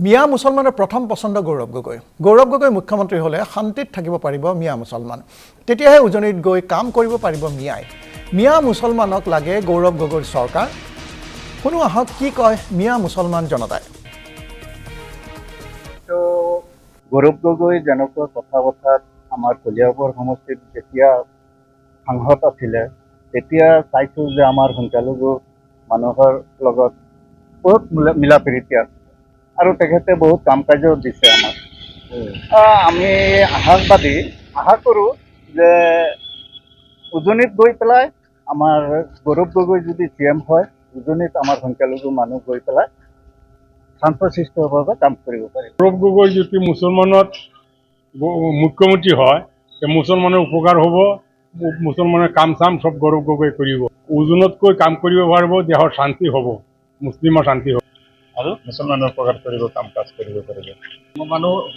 মিয়া মুছলমানৰ প্ৰথম পছন্দ গৌৰৱ গগৈ। গৌৰৱ গগৈ মুখ্যমন্ত্ৰী হ'লে শান্তিত থাকিব পাৰিব মিয়া মুছলমান। তেতিয়াহে উজনিত গৈ কাম কৰিব পাৰিব মিয়াই। মিয়া মুছলমানক লাগে গৌৰৱ গগৈৰ চৰকাৰ। শুনো আহক কি কয় মিয়া মুছলমান জনতাই। তো গৌৰৱ গগৈ যেনেকুৱা কথা বতৰাত আমাৰ কলিয়াবৰ সমষ্টিত যেতিয়া সাংসদ আছিলে তেতিয়া চাইছোঁ যে আমাৰ সংখ্যালঘু মানুহৰ লগত বহুত মিলা প্ৰীতি আছে আৰু তেখেতে বহুত কাম কাজও দিছে আমাক। আমি আশা কৰোঁ যে উজনিত গৈ পেলাই আমাৰ গৌৰৱ গগৈ যদি CM হয়, উজনিত আমাৰ সংখ্যালঘু মানুহ গৈ পেলাই শান্তশিষ্টভাৱে কাম কৰিব পাৰে। গৌৰৱ গগৈ যদি মুছলমানত মুখ্যমন্ত্ৰী হয়, মুছলমানৰ উপকাৰ হ'ব, মুছলমানৰ কাম চাম সব গৌৰৱ গগৈ কৰিব। ওজনতকৈ কাম কৰিব পাৰিব, দেশৰ শান্তি হ'ব, মুছলিমৰ শান্তি হ'ব আৰু মুছলমানৰ উপকাৰ কৰিব, কাম কাজ কৰিব পাৰিব।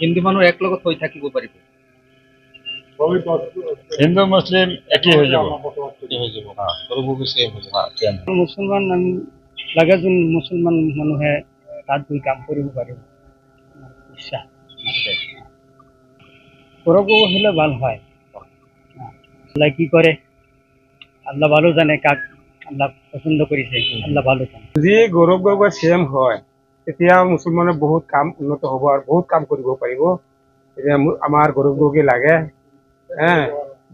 হিন্দু মানুহ এক লগত হৈ থাকিব পাৰিব। হিন্দু মুছলিম একেই হৈ যাব। মুছলমান লাগে যোন মুছলমান মানুহে তাত গৈ কাম কৰিব পাৰিব ইচ্ছা গৌৰৱ গগৈ হলে ভাল হয়। আল্লাহ কি কৰে আল্লাহ ভালো জানে, কাক আল্লাহ পছন্দ কৰিছে আল্লাহ ভালো জানে। যদি গৌৰৱ গগৈ CM হয় তেতিয়া মুছলমানৰ বহুত কাম উন্নত হ'ব আৰু বহুত কাম কৰিব পাৰিব। এতিয়া আমাৰ গৌৰৱ গগৈ লাগে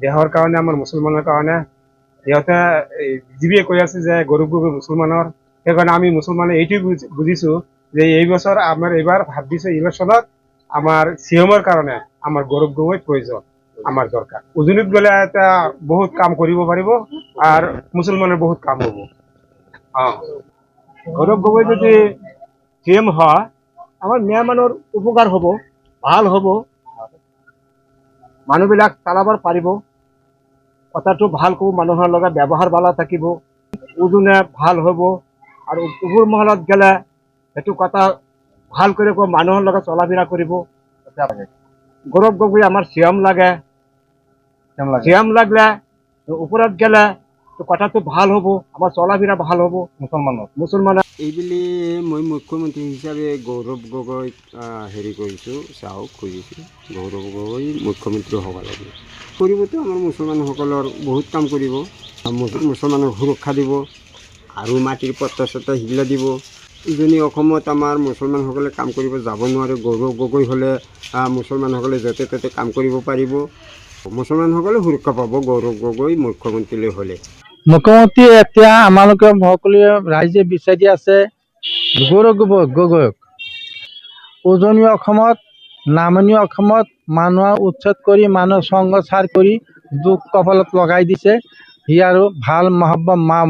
দেশৰ কাৰণে, আমাৰ মুছলমানৰ কাৰণে। সিহঁতে বিজেপিয়ে কৈ আছে যে গৌৰৱ গগৈ মুছলমানৰ, সেইকাৰণে আমি মুছলমানে এইটোৱে বুজিছো যে এই বছৰ আমাৰ এইবাৰ ভাবিছো ইলেকশ্যনত আমাৰ CM-ৰ কাৰণে আমাৰ গৌৰৱ গগৈ প্ৰয়োজন, আমাৰ দৰকাৰ। উজনিত গ'লে এটা বহুত কাম কৰিব পাৰিব আৰু মুছলমানৰ বহুত কাম হ'ব। গৌৰৱ গগৈ যদি CM হয় আমাৰ মিয়া মানুহৰ উপকাৰ হ'ব, ভাল হ'ব, মানুহবিলাক চালাব পাৰিব, কথাটো ভাল ক'ব, মানুহৰ লগত ব্যৱহাৰ ভালো থাকিব, উজনে ভাল হ'ব আৰু উপৰ মহলত গ'লে সেইটো কথা ভাল কৰি মানুহৰ লগত চলা ফিৰা কৰিব। গৌৰৱ গগৈ আমাৰ CM লাগে, CM লাগলে ওপৰত গেলে কথাটো ভাল হ'ব, আমাৰ চলা ফিৰা ভাল হ'ব মুছলমানৰ। এইবুলি মই মুখ্যমন্ত্ৰী হিচাপে গৌৰৱ গগৈক চাওক খুজিছোঁ। গৌৰৱ গগৈ মুখ্যমন্ত্ৰী হ'ব লাগে। কৰিবতো আমাৰ মুছলমানসকলৰ বহুত কাম কৰিব, মুছলমানক সুৰক্ষা দিব আৰু মাটিৰ পট্টা চট্টা সেইগিলা দিব। উজনি অসমত আমাৰ মুছলমানসকলে কাম কৰিব যাব নোৱাৰে। গৌৰৱ গগৈ হ'লে মুছলমানসকলে য'তে ত'তে কাম কৰিব পাৰিব, মুছলমানসকলে সুৰক্ষা পাব গৌৰৱ গগৈ মুখ্যমন্ত্ৰীলৈ হ'লে। মুখ্যমন্ত্ৰী এতিয়া আমালোকে সকলোৱে ৰাইজে বিচাৰি আছে গৌৰৱ গগৈক। উজনি অসমত, নামনি অসমত মানুহৰ উচ্ছেদ কৰি, মানুহ সংগচাৰ কৰি দুখ কপালত লগাই দিছে। সি আৰু ভাল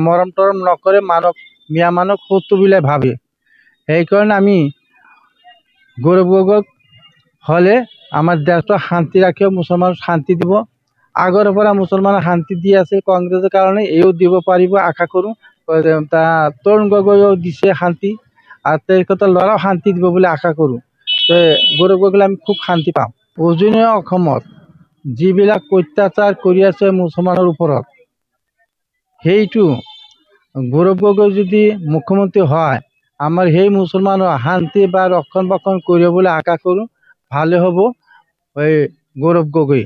মৰম তৰম নকৰে, মানুহক মিয়া মানুহক শত্ৰু বুলি ভাবে। সেইকাৰণে আমি গৌৰৱ গগৈক হ'লে আমাৰ দেশটো শান্তি ৰাখিব, মুছলমানক শান্তি দিব। আগৰ পৰা মুছলমানক শান্তি দি আছে কংগ্ৰেছৰ কাৰণে, এইও দিব পাৰিব আশা কৰোঁ। তৰুণ গগৈও দিছে শান্তি আৰু তেখেতৰ ল'ৰাও শান্তি দিব বুলি আশা কৰোঁ। গৌৰৱ গগৈলৈ আমি খুব শান্তি পাম। উজনি অসমত যিবিলাক অত্যাচাৰ কৰি আছে মুছলমানৰ ওপৰত, সেইটো গৌৰৱ গগৈ যদি মুখ্যমন্ত্ৰী হয় আমাৰ সেই মুছলমানৰ শান্তি বা ৰক্ষণ বক্ষণ কৰিব বুলি আশা কৰোঁ। ভালে হ'ব এই গৌৰৱ গগৈ।